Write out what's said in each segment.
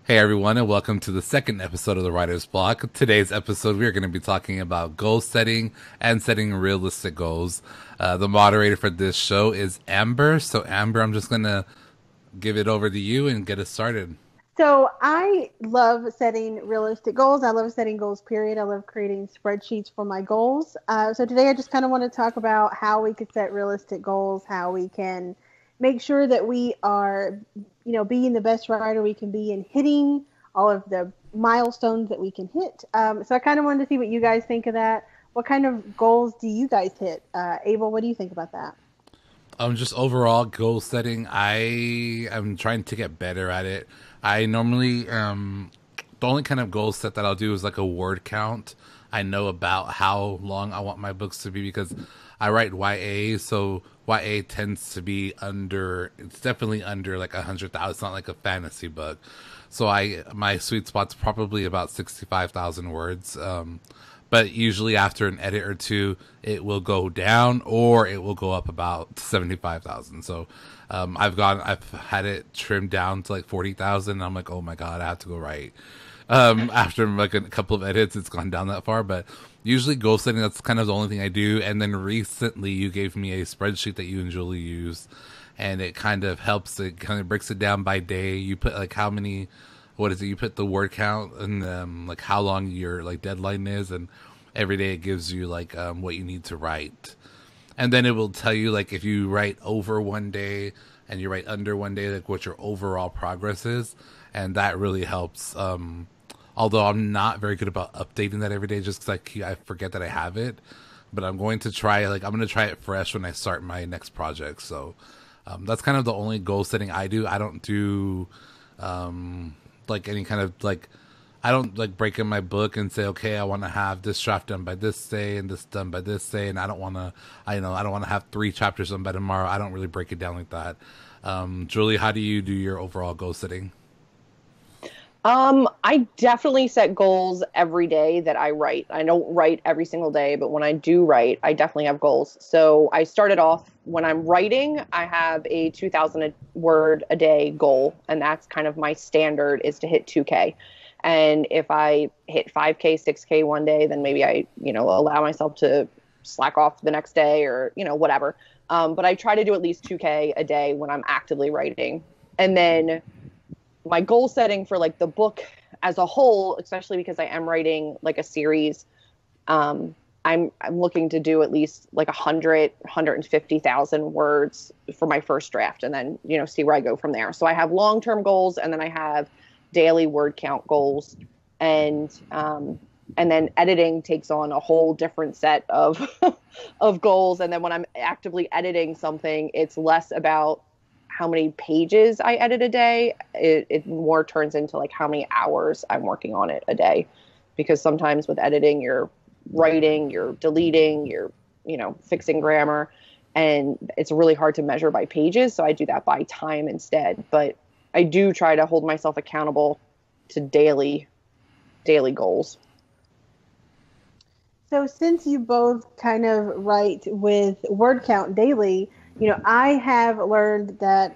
Hey everyone, and welcome to the second episode of the Writer's Block. Today's episode, we are going to be talking about goal setting and setting realistic goals. The moderator for this show is Amber. So, Amber, I'm just going to give it over to you and get us started. So I love setting realistic goals. I love setting goals, period. I love creating spreadsheets for my goals. So today I just kind of want to talk about how we could set realistic goals, how we can make sure that we are, being the best writer we can be and hitting all of the milestones that we can hit. So I kind of wanted to see what you guys think of that. What kind of goals do you guys hit? Abel, what do you think about that? Just overall goal setting, I am trying to get better at it. I normally, the only kind of goal set that I'll do is like a word count. I know about how long I want my books to be because I write YA, so YA tends to be under. It's definitely under like 100,000. It's not like a fantasy book, so my sweet spot's probably about 65,000 words. But usually after an edit or two, it will go down or it will go up about 75,000. So I've had it trimmed down to like 40,000. I'm like, oh my god, I have to go write. After like a couple of edits, it's gone down that far. But usually goal setting, that's kind of the only thing I do. And then recently, you gave me a spreadsheet that you and Julie use, and it kind of helps. It kind of breaks it down by day. You put like how many, what is it? You put the word count and like how long your like deadline is, and every day it gives you like what you need to write, and then it will tell you like if you write over one day and you write under one day, like what your overall progress is, and that really helps. Although I'm not very good about updating that every day, just because I forget that I have it, but I'm going to try I'm going to try it fresh when I start my next project. So that's kind of the only goal setting I do. I don't do like any kind of like I don't like break in my book and say, okay, I want to have this draft done by this day and this done by this day, and I don't want to, I don't want to have 3 chapters done by tomorrow. I don't really break it down like that. Julie, how do you do your overall goal setting? I definitely set goals every day that I write. I don't write every single day, but when I do write, I definitely have goals. So I started off when I'm writing, I have a 2,000 word a day goal, and that's kind of my standard is to hit 2K. And if I hit 5K, 6K one day, then maybe I, allow myself to slack off the next day or, whatever. But I try to do at least 2K a day when I'm actively writing. And then my goal setting for like the book as a whole, especially because I am writing like a series, I'm looking to do at least like 150,000 words for my first draft, and then see where I go from there. So I have long-term goals, and then I have daily word count goals, and then editing takes on a whole different set of of goals. And then when I'm actively editing something, it's less about how many pages I edit a day. It more turns into like how many hours I'm working on it a day, because sometimes with editing, you're writing, you're deleting, you're, fixing grammar, and it's really hard to measure by pages. So I do that by time instead. But I do try to hold myself accountable to daily goals. So since you both kind of write with word count daily, I have learned that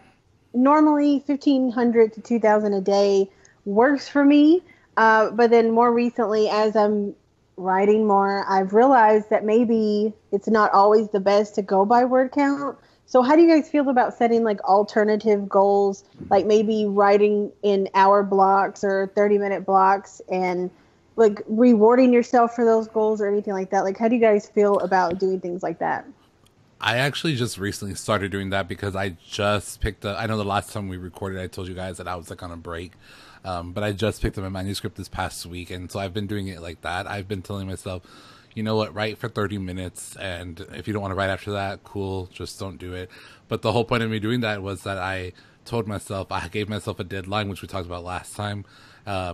normally 1,500 to 2,000 a day works for me. But then more recently, as I'm writing more, I've realized that maybe it's not always the best to go by word count. So how do you guys feel about setting like alternative goals, like maybe writing in hour blocks or 30-minute blocks, and like rewarding yourself for those goals or anything like that? Like, how do you guys feel about doing things like that? I actually just recently started doing that because I just picked up. I know the last time we recorded, I told you guys that I was like on a break, but I just picked up a manuscript this past week, and so I've been doing it like that. I've been telling myself, you know what, write for 30 minutes, and if you don't want to write after that, cool, just don't do it. But the whole point of me doing that was that I gave myself a deadline, which we talked about last time,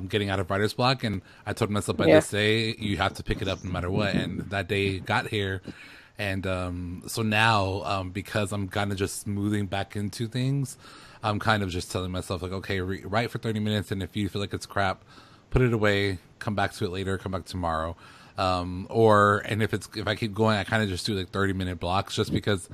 getting out of writer's block, and I told myself by Yeah. this day, you have to pick it up no matter what, and that day got here. And so now, because I'm kind of just moving back into things, I'm kind of just telling myself, like, okay, write for 30 minutes, and if you feel like it's crap, put it away, come back to it later, come back tomorrow. And if I keep going, I kind of just do like 30-minute blocks, just because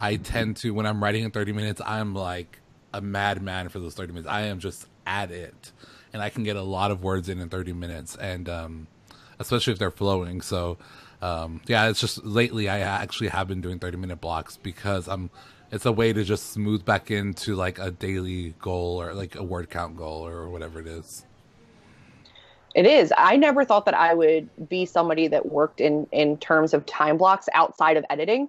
I tend to, when I'm writing in 30 minutes, I'm like a madman for those 30 minutes. I am just at it. and I can get a lot of words in 30 minutes, and especially if they're flowing. So yeah, it's just lately I actually have been doing 30-minute blocks because it's a way to just smooth back into like a daily goal or like a word count goal or whatever it is. It is. I never thought that I would be somebody that worked in terms of time blocks outside of editing.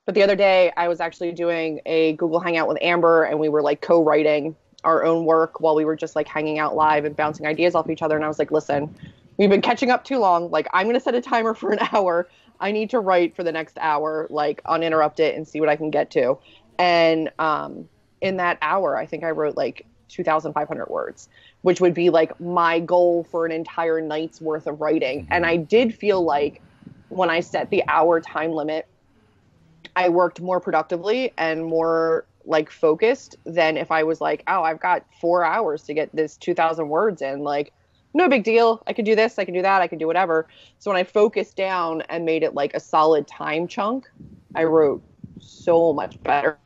But the other day I was actually doing a Google Hangout with Amber, and we were like co-writing our own work while we were just like hanging out live and bouncing ideas off each other. And I was like, listen, we've been catching up too long. Like, I'm going to set a timer for an hour. I need to write for the next hour, like uninterrupted, and see what I can get to. And in that hour, I think I wrote like 2,500 words, which would be like my goal for an entire night's worth of writing. And I did feel like when I set the hour time limit, I worked more productively and more like focused than if I was like, oh, I've got 4 hours to get this 2,000 words in. Like, no big deal. I can do this. I can do that. I can do whatever. So when I focused down and made it like a solid time chunk, I wrote so much better.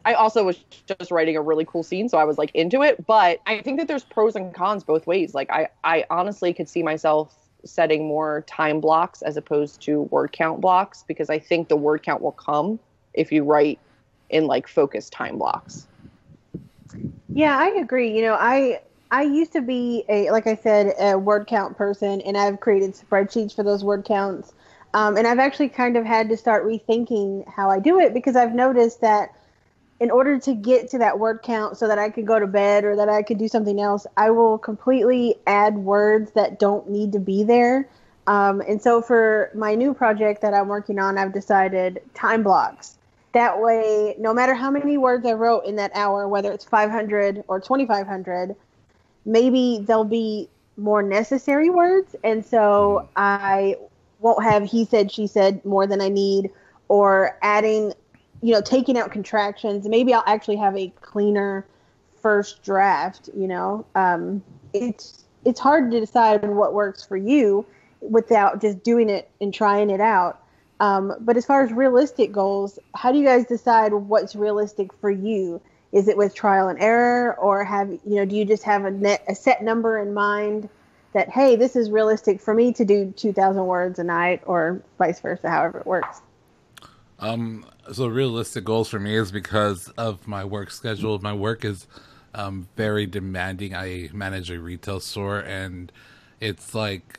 I also was just writing a really cool scene, so I was like into it. But I think that there's pros and cons both ways. Like I honestly could see myself setting more time blocks as opposed to word count blocks, because I think the word count will come if you write in like focused time blocks. Yeah, I agree. You know, I used to be like I said, a word count person, and I've created spreadsheets for those word counts. And I've actually kind of had to start rethinking how I do it, because I've noticed that in order to get to that word count so that I could go to bed or that I could do something else, I will completely add words that don't need to be there. And so for my new project that I'm working on, I've decided time blocks. That way, no matter how many words I wrote in that hour, whether it's 500 or 2,500, maybe there'll be more necessary words. And so I won't have he said, she said more than I need, or adding, you know, taking out contractions. Maybe I'll actually have a cleaner first draft, you know. It's hard to decide what works for you without just doing it and trying it out. But as far as realistic goals, how do you guys decide what's realistic for you? Is it with trial and error, or do you just have a set number in mind that, hey, this is realistic for me to do 2,000 words a night, or vice versa, however it works? So realistic goals for me is because of my work schedule. My work is very demanding. I manage a retail store, and it's like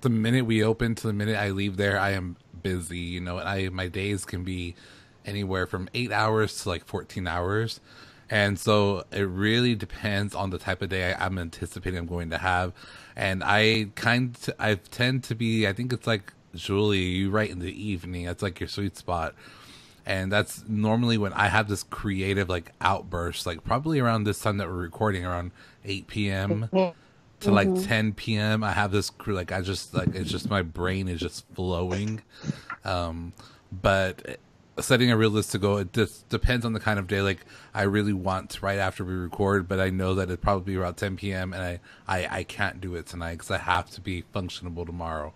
the minute we open to the minute I leave there, I am busy. You know, my days can be anywhere from 8 hours to like 14 hours. And so it really depends on the type of day I'm anticipating I'm going to have. And I tend to be, I think it's like, Julie, you write in the evening. That's like your sweet spot. And that's normally when I have this creative like outburst, like probably around this time that we're recording, around 8 p.m. to like 10 p.m. I have this like, it's just my brain is just flowing. But setting a realistic goal, it just depends on the kind of day. Like, I really want to write after we record, but I know that it'd probably be around 10 p.m. and I can't do it tonight because I have to be functionable tomorrow.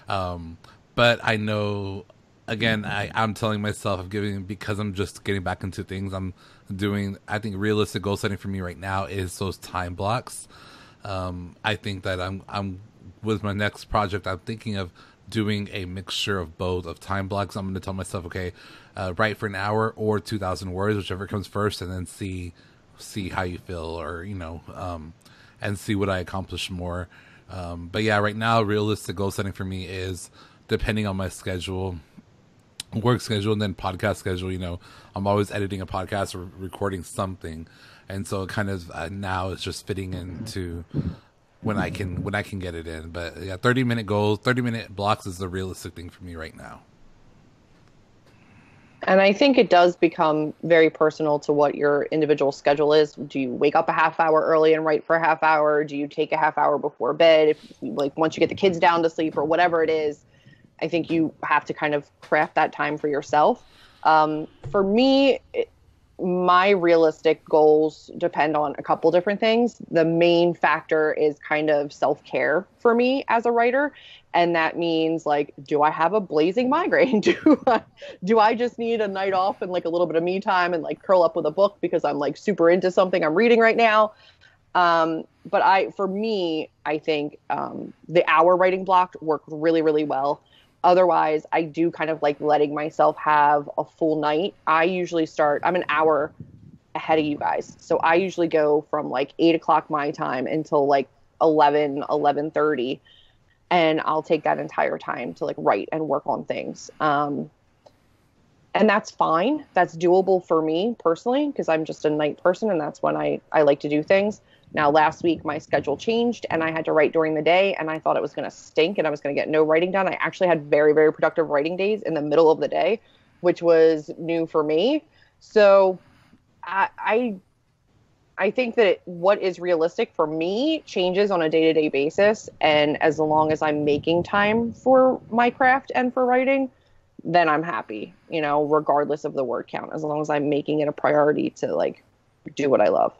But I know, again, I'm telling myself, because I'm just getting back into things I'm doing. I think realistic goal setting for me right now is those time blocks. I think that I'm with my next project, I'm thinking of doing a mixture of both, of time blocks. I'm going to tell myself, okay, write for an hour or 2,000 words, whichever comes first, and then see how you feel, or, and see what I accomplish more. But yeah, right now, realistic goal setting for me is depending on my schedule, work schedule, and then podcast schedule. I'm always editing a podcast or recording something. And so it kind of now it's just fitting into when I can get it in. But yeah, 30-minute goals, 30-minute blocks is the realistic thing for me right now. And I think it does become very personal to what your individual schedule is. Do you wake up a half hour early and write for a half hour? Do you take a half hour before bed? If once you get the kids down to sleep or whatever it is, I think you have to kind of craft that time for yourself. For me, my realistic goals depend on a couple different things. The main factor is kind of self-care for me as a writer. And that means, do I have a blazing migraine? Do I just need a night off and a little bit of me time and curl up with a book because I'm super into something I'm reading right now? But for me, I think the hour writing block worked really, really well. Otherwise, I do kind of like letting myself have a full night. I'm an hour ahead of you guys. So I usually go from like 8 o'clock my time until like 11:30, and I'll take that entire time to like write and work on things. And that's fine. That's doable for me personally, because I'm just a night person and that's when I like to do things. Now, last week, my schedule changed and I had to write during the day, and I thought it was going to stink and I was going to get no writing done. I actually had very, very productive writing days in the middle of the day, which was new for me. So I think that what is realistic for me changes on a day-to-day basis. And as long as I'm making time for my craft and for writing, then I'm happy, regardless of the word count, as long as I'm making it a priority to like do what I love.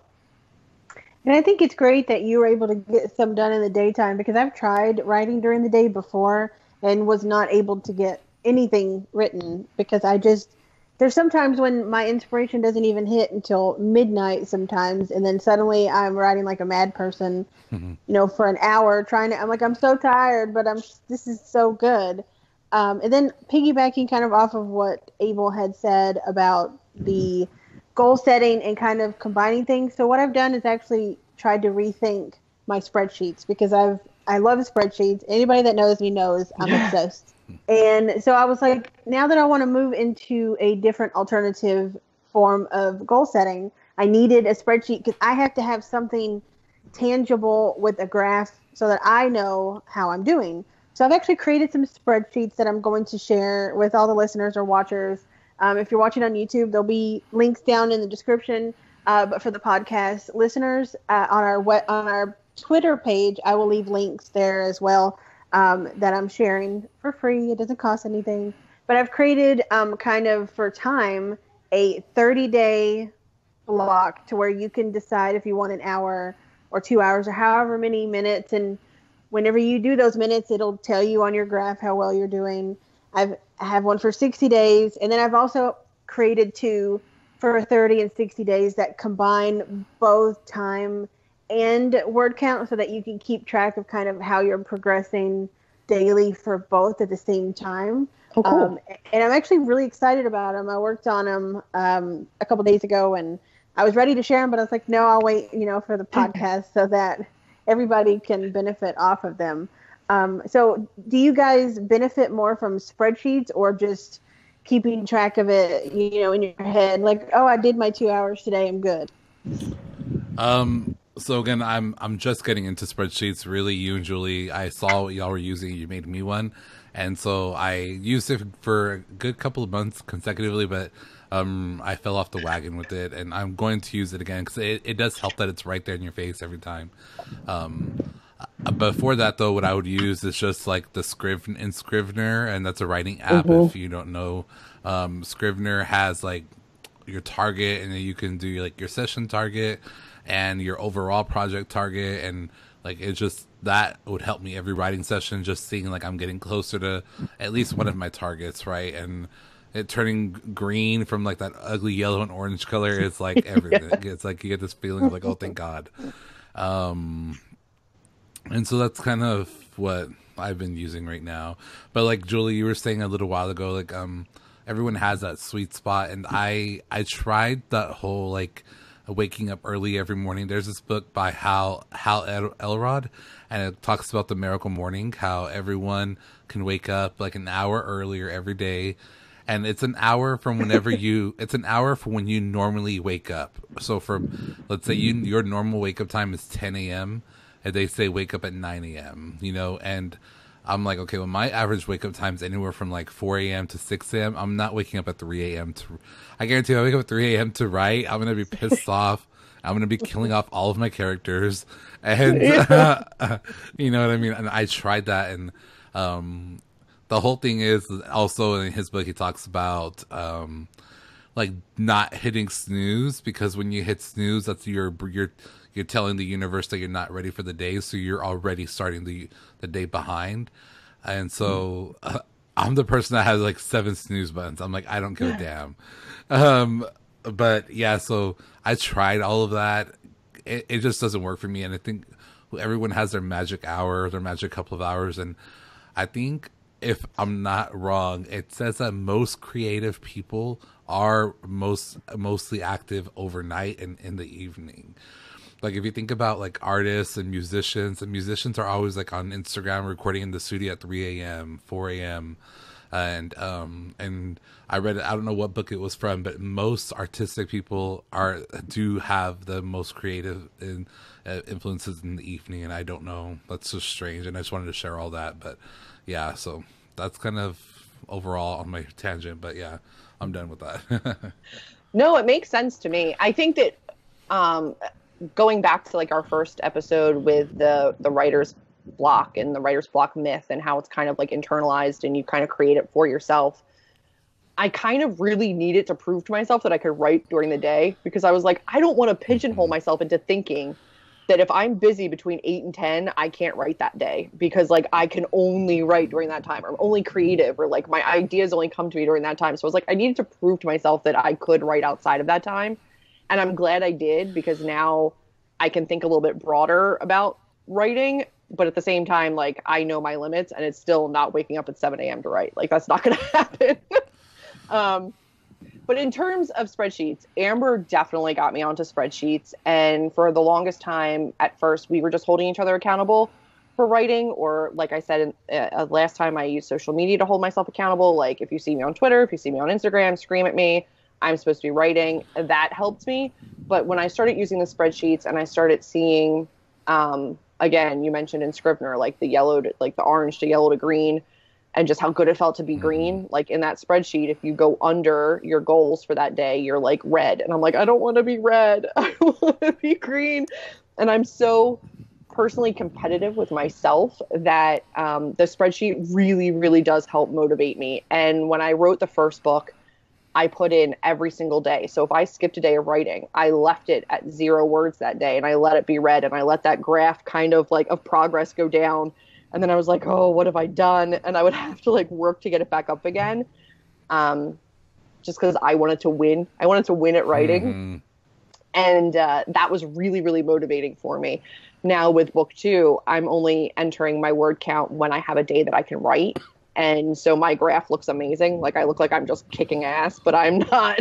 And I think it's great that you were able to get some done in the daytime, because I've tried writing during the day before and was not able to get anything written, because there's sometimes when my inspiration doesn't even hit until midnight sometimes. And then suddenly I'm writing like a mad person, for an hour I'm like, I'm so tired, but this is so good. And then piggybacking kind of off of what Abel had said about the goal setting and kind of combining things. So what I've done is actually tried to rethink my spreadsheets, because I love spreadsheets. Anybody that knows me knows I'm obsessed. And so I was like, now that I want to move into a different alternative form of goal setting, I needed a spreadsheet, because I have to have something tangible with a graph so that I know how I'm doing. So I've actually created some spreadsheets that I'm going to share with all the listeners or watchers. If you're watching on YouTube, there'll be links down in the description. But for the podcast listeners, on our Twitter page, I will leave links there as well, that I'm sharing for free. It doesn't cost anything. But I've created kind of for time a 30-day block to where you can decide if you want an hour or 2 hours or however many minutes. And whenever you do those minutes, it'll tell you on your graph how well you're doing. I have one for 60 days. And then I've also created two for 30 and 60 days that combine both time and word count, so that you can keep track of kind of how you're progressing daily for both at the same time. Oh, cool. And I'm actually really excited about them. I worked on them a couple days ago, and I was ready to share them, but I was like, no, I'll wait, for the podcast so that everybody can benefit off of them. So do you guys benefit more from spreadsheets, or just keeping track of it, in your head? Like, oh, I did my 2 hours today, I'm good. So again, I'm just getting into spreadsheets. Really, you and Julie, I saw what y'all were using. You made me one, and so I used it for a good couple of months consecutively. But I fell off the wagon with it, and I'm going to use it again, because it does help that it's right there in your face every time. Before that, though, what I would use is just like the Scrivener, and that's a writing app. If you don't know, Scrivener has like your target, and then you can do like your session target and your overall project target, and like it just, that would help me every writing session, just seeing like I'm getting closer to at least one of my targets, right? And it turning green from like that ugly yellow and orange color is like everything. It's like you get this feeling of like, oh, thank God. And so that's kind of what I've been using right now. But like Julie, you were saying a little while ago, like everyone has that sweet spot, and I tried that whole like waking up early every morning. There's this book by Hal Elrod, and it talks about the miracle morning, how everyone can wake up like an hour earlier every day, and it's an hour from whenever it's an hour from when you normally wake up. So let's say your normal wake up time is 10 a.m. and they say wake up at 9 a.m. And I'm like, okay, well, my average wake up time is anywhere from like 4 a.m. to 6 a.m. I'm not waking up at 3 a.m. I guarantee you, I wake up at 3 a.m. to write, I'm going to be pissed off. I'm going to be killing off all of my characters. And, you know what I mean? And I tried that. And the whole thing is also in his book, he talks about like not hitting snooze, because when you hit snooze, that's you're telling the universe that you're not ready for the day, so you're already starting the day behind. And so I'm the person that has like 7 snooze buttons. I'm like, I don't give a damn. But yeah, so I tried all of that, it just doesn't work for me. And I think everyone has their magic hour, their magic couple of hours. And I think, if I'm not wrong, it says that most creative people are mostly active overnight and in the evening. Like, if you think about like artists and musicians are always like on Instagram recording in the studio at 3 a.m., 4 a.m. And I read it, I don't know what book it was from, but most artistic people do have the most creative influences in the evening. And I don't know, that's just strange. And I just wanted to share all that. But yeah, so that's kind of overall on my tangent. But yeah, I'm done with that. No, it makes sense to me. I think that going back to like our first episode with the writer's block and the writer's block myth and how it's kind of like internalized and you kind of create it for yourself, I kind of really needed to prove to myself that I could write during the day, because I was like, I don't want to pigeonhole myself into thinking that if I'm busy between 8 and 10, I can't write that day, because like I can only write during that time, or I'm only creative, or like my ideas only come to me during that time. So I was like, I needed to prove to myself that I could write outside of that time. And I'm glad I did, because now I can think a little bit broader about writing. But at the same time, like, I know my limits, and it's still not waking up at 7 a.m. to write. Like, that's not going to happen. But in terms of spreadsheets, Amber definitely got me onto spreadsheets. And for the longest time, at first, we were just holding each other accountable for writing. Or like I said, last time I used social media to hold myself accountable. Like, if you see me on Twitter, if you see me on Instagram, scream at me. I'm supposed to be writing. That helped me. But when I started using the spreadsheets and I started seeing, again, you mentioned in Scrivener, like the orange to yellow to green, and just how good it felt to be green. Like in that spreadsheet, if you go under your goals for that day, you're like red. And I'm like, I don't want to be red. I want to be green. And I'm so personally competitive with myself that the spreadsheet really, really does help motivate me. And when I wrote the first book, I put in every single day. So if I skipped a day of writing, I left it at 0 words that day, and I let it be read, and I let that graph kind of like of progress go down. And then I was like, oh, what have I done? And I would have to like work to get it back up again. Just because I wanted to win. I wanted to win at writing. Mm-hmm. And that was really, really motivating for me. Now with book 2, I'm only entering my word count when I have a day that I can write. And so my graph looks amazing. Like, I look like I'm just kicking ass, but I'm not.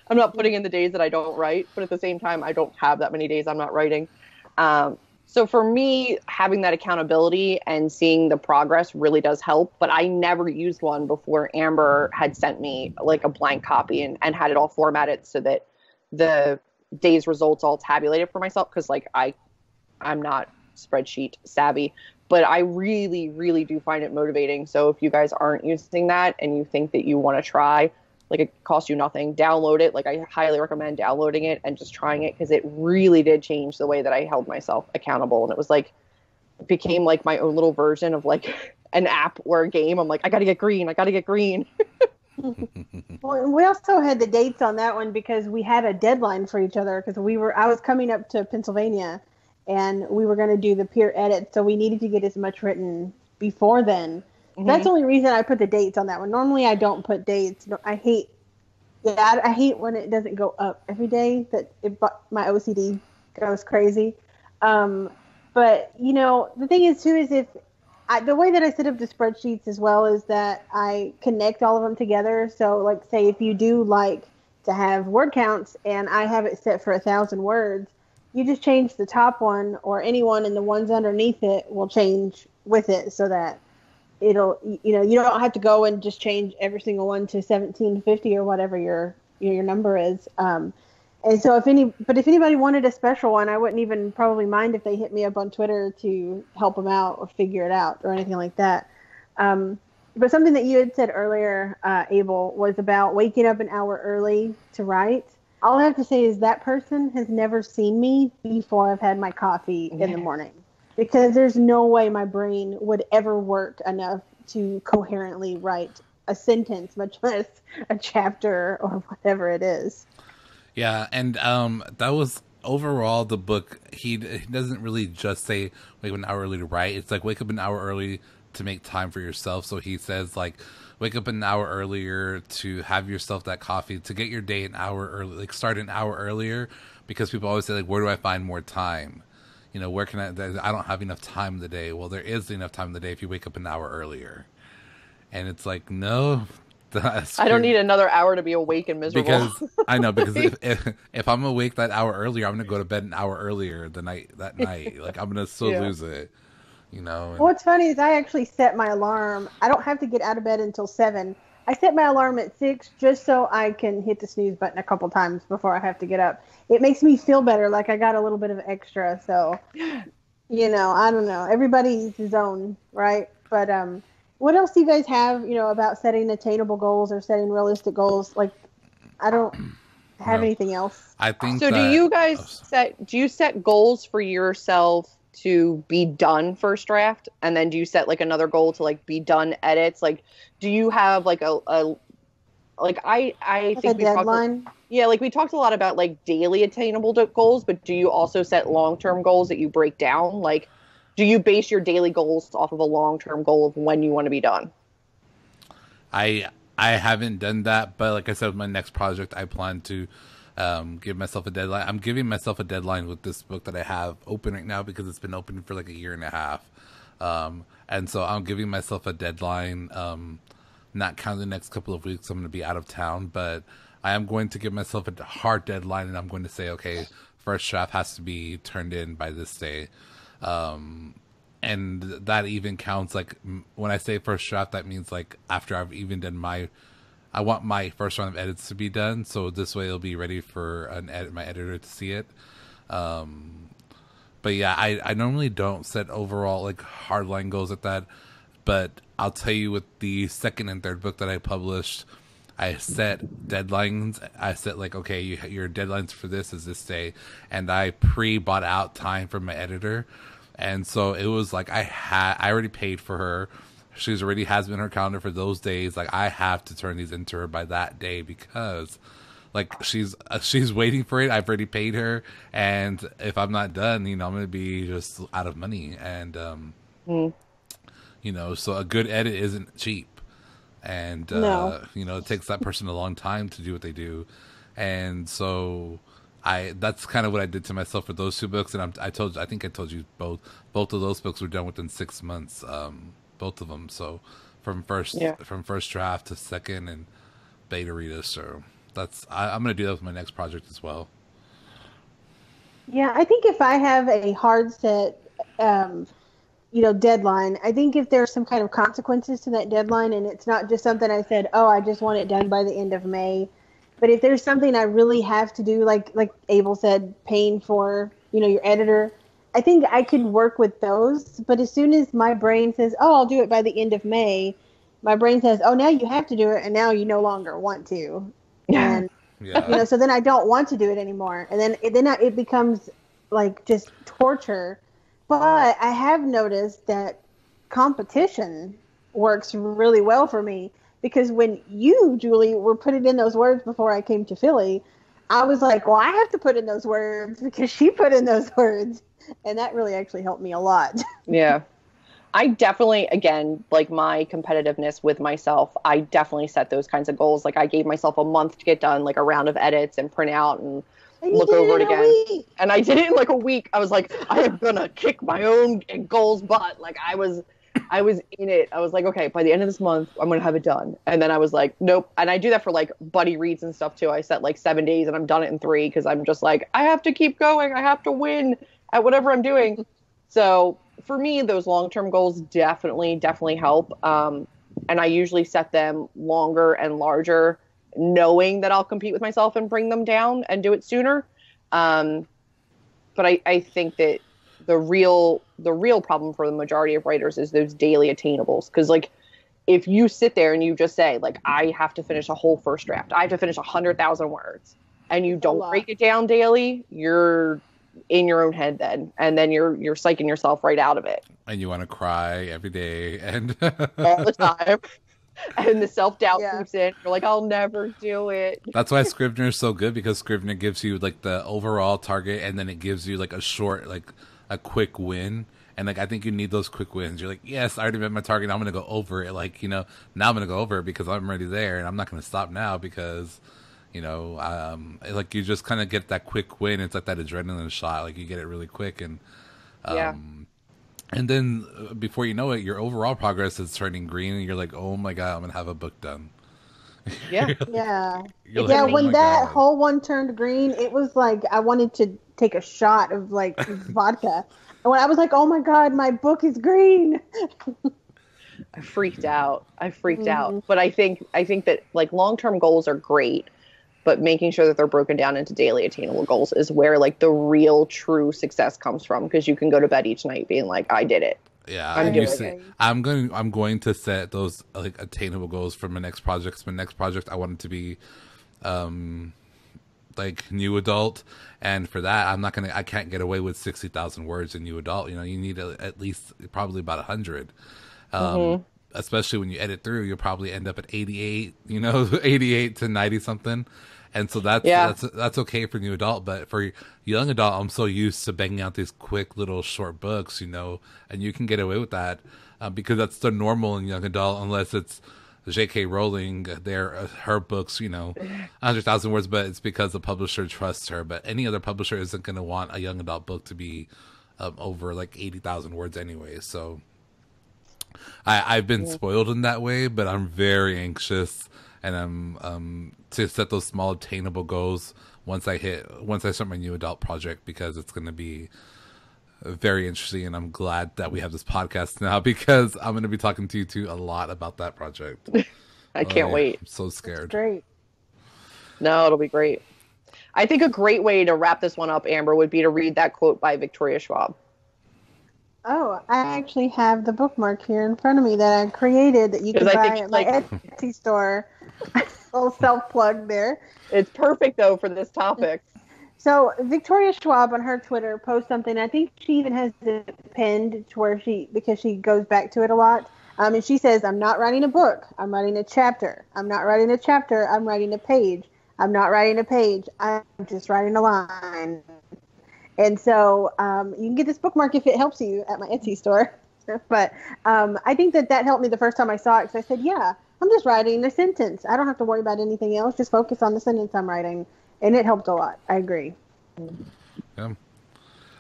I'm not putting in the days that I don't write. But at the same time, I don't have that many days I'm not writing. So for me, having that accountability and seeing the progress really does help. But I never used one before Amber had sent me like a blank copy and had it all formatted so that the day's results all tabulated for myself. Because like I'm not spreadsheet savvy. But I really, really do find it motivating. So if you guys aren't using that and you think that you want to try, like, it costs you nothing, download it. Like, I highly recommend downloading it and just trying it, because it really did change the way that I held myself accountable. And it was like, it became like my own little version of like an app or a game. I'm like, I got to get green. I got to get green. Well, we also had the dates on that one because we had a deadline for each other, because I was coming up to Pennsylvania, and we were going to do the peer edit, so we needed to get as much written before then. Mm-hmm. That's the only reason I put the dates on that one. Normally, I don't put dates. I hate when it doesn't go up every day. My OCD goes crazy. But the thing is too is the way that I set up the spreadsheets as well is that I connect all of them together. So, like, say if you do like to have word counts, and I have it set for 1,000 words. You just change the top one or any one, and the ones underneath it will change with it, so that it'll, you don't have to go and just change every single one to 1750 or whatever your number is. And so if anybody wanted a special one, I wouldn't even probably mind if they hit me up on Twitter to help them out or figure it out or anything like that. But something that you had said earlier, Abel, was about waking up an hour early to write. All I have to say is that person has never seen me before I've had my coffee in the morning, because there's no way my brain would ever work enough to coherently write a sentence, much less a chapter or whatever it is. Yeah, and that was overall the book. He doesn't really just say wake up an hour early to write. It's like wake up an hour early to make time for yourself. So he says like wake up an hour earlier to have yourself that coffee, to get your day an hour early, like start an hour earlier, because people always say like, where do I find more time? You know, where can I don't have enough time in the day. Well, there is enough time in the day if you wake up an hour earlier. And it's like, no, I don't need another hour to be awake and miserable. Because I know, because if I'm awake that hour earlier, I'm gonna go to bed an hour earlier that night. Like I'm gonna still lose it, you know. And what's funny is I actually set my alarm. I don't have to get out of bed until 7. I set my alarm at 6 just so I can hit the snooze button a couple times before I have to get up. It makes me feel better, like I got a little bit of extra. So, you know, I don't know. Everybody's his own, right? But what else do you guys have, you know, about setting attainable goals or setting realistic goals? Like, I don't have anything else. I think so. Do you guys set goals for yourself to be done first draft, and then do you set like another goal to like be done edits? Like, do you have like a like I think a deadline? Like we talked a lot about like daily attainable goals, but do you also set long-term goals that you break down? Like, do you base your daily goals off of a long-term goal of when you want to be done? I haven't done that, but like I said, with my next project, I plan to give myself a deadline. I'm giving myself a deadline with this book that I have open right now because it's been open for like a year and a half. And so I'm giving myself a deadline, not counting the next couple of weeks. I'm going to be out of town, but I am going to give myself a hard deadline, and I'm going to say, okay, first draft has to be turned in by this day. And that even counts, like when I say first draft, that means like after I've even done I want my first round of edits to be done, so this way it'll be ready for my editor to see it. But yeah, I normally don't set overall like hardline goals at that, but I'll tell you, with the second and third book that I published, I set deadlines. I set like, okay, your deadlines for this is this day, and I pre-bought out time from my editor. And so it was like I already paid for her. She's already has been in her calendar for those days. Like, I have to turn these into her by that day because, like, she's waiting for it. I've already paid her, and if I'm not done, you know, I'm gonna be just out of money. And you know, so a good edit isn't cheap, and No. you know, it takes that person a long time to do what they do, and so. That's kind of what I did to myself for those two books, and I think I told you both of those books were done within 6 months, both of them. So from first draft to second and beta reader. So I'm gonna do that with my next project as well. Yeah, I think if I have a hard set, deadline, I think if there's some kind of consequences to that deadline, and it's not just something I said, oh, I just want it done by the end of May. But if there's something I really have to do, like Abel said, paying for, your editor, I think I could work with those. But as soon as my brain says, oh, I'll do it by the end of May, my brain says, oh, now you have to do it, and now you no longer want to. And, so then I don't want to do it anymore. And then it becomes like just torture. But I have noticed that competition works really well for me. Because when you, Julie, were putting in those words before I came to Philly, I was like, well, I have to put in those words because she put in those words. And that really actually helped me a lot. Yeah. I definitely, again, like my competitiveness with myself, I definitely set those kinds of goals. Like I gave myself a month to get done, like a round of edits and print out and look over it again. And I did it in like a week. I was like, I am going to kick my own goals butt. Like I was in it. I was like, okay, by the end of this month, I'm going to have it done. And then I was like, nope. And I do that for like buddy reads and stuff too. I set like 7 days and I'm done it in 3 because I'm just like, I have to keep going. I have to win at whatever I'm doing. So for me, those long-term goals definitely help. And I usually set them longer and larger, knowing that I'll compete with myself and bring them down and do it sooner. But I think that the real problem for the majority of writers is those daily attainables. Because like, if you sit there and you just say like, I have to finish a whole first draft, I have to finish 100,000 words, and you don't break it down daily, you're in your own head then, and then you're psyching yourself right out of it. And you want to cry every day and all the time. And the self-doubt creeps in. You're like, I'll never do it. That's why Scrivener is so good, because Scrivener gives you like the overall target, and then it gives you like a short, like a quick win, And like I think you need those quick wins. You're like, yes, I already met my target. Now I'm gonna go over it. Like, now I'm gonna go over it because I'm already there, and I'm not gonna stop now because, like you just kind of get that quick win. It's like that adrenaline shot. Like you get it really quick, and Yeah. and then before you know it, your overall progress is turning green, and you're like, oh my god, I'm gonna have a book done. Yeah. Yeah. You're Yeah, like, oh when my that god. whole one turned green, it was like I wanted to take a shot of like vodka. And when I was like, "Oh my god, my book is green." I freaked out. Mhm. But I think that like long-term goals are great, but making sure that they're broken down into daily attainable goals is where like the real true success comes from, because you can go to bed each night being like, I did it. Yeah, I'm I and you doing say it. agree. I'm going to set those like attainable goals for my next project. 'Cause my next project I want it to be like new adult, and for that I can't get away with 60,000 words in new adult. You need at least probably about 100. Mm-hmm. Especially when you edit through, you'll probably end up at 88, 88 to 90 something. And so Yeah. that's okay for new adult, but for young adult, I'm so used to banging out these quick little short books, and you can get away with that because that's the normal in young adult, unless it's J.K. Rowling, her books, 100,000 words, but it's because the publisher trusts her. But any other publisher isn't going to want a young adult book to be over like 80,000 words anyway. So I've been Yeah. spoiled in that way, but I'm very anxious, and I'm to set those small attainable goals once I start my new adult project, because it's going to be very interesting, and I'm glad that we have this podcast now because I'm going to be talking to you two a lot about that project. I Oh, can't yeah, wait. I'm so That's scared. great. No, it'll be great. I think a great way to wrap this one up, Amber, would be to read that quote by Victoria Schwab. Oh, I actually have the bookmark here in front of me that I created that you Because can I buy think at my Etsy store. Little self plug there. it's perfect though for this topic. So Victoria Schwab on her Twitter posts something. I think she even has it pinned to where because she goes back to it a lot. And she says, "I'm not writing a book. I'm writing a chapter. I'm not writing a chapter. I'm writing a page. I'm not writing a page. I'm just writing a line." And so you can get this bookmark if it helps you at my Etsy store. But I think that helped me the first time I saw it, because I said, "Yeah, I'm just writing a sentence. I don't have to worry about anything else. Just focus on the sentence I'm writing." And it helped a lot. I agree. Yeah.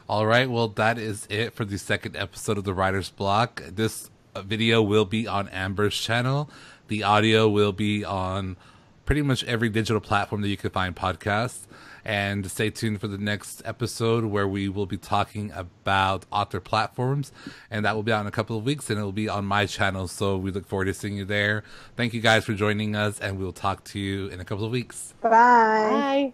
All right. Well, that is it for the second episode of the Writer's Block. This video will be on Amber's channel. The audio will be on pretty much every digital platform that you can find podcasts. And stay tuned for the next episode, where we will be talking about author platforms. And that will be out in a couple of weeks, and it will be on my channel. So we look forward to seeing you there. Thank you guys for joining us, and we'll talk to you in a couple of weeks. Bye. Bye.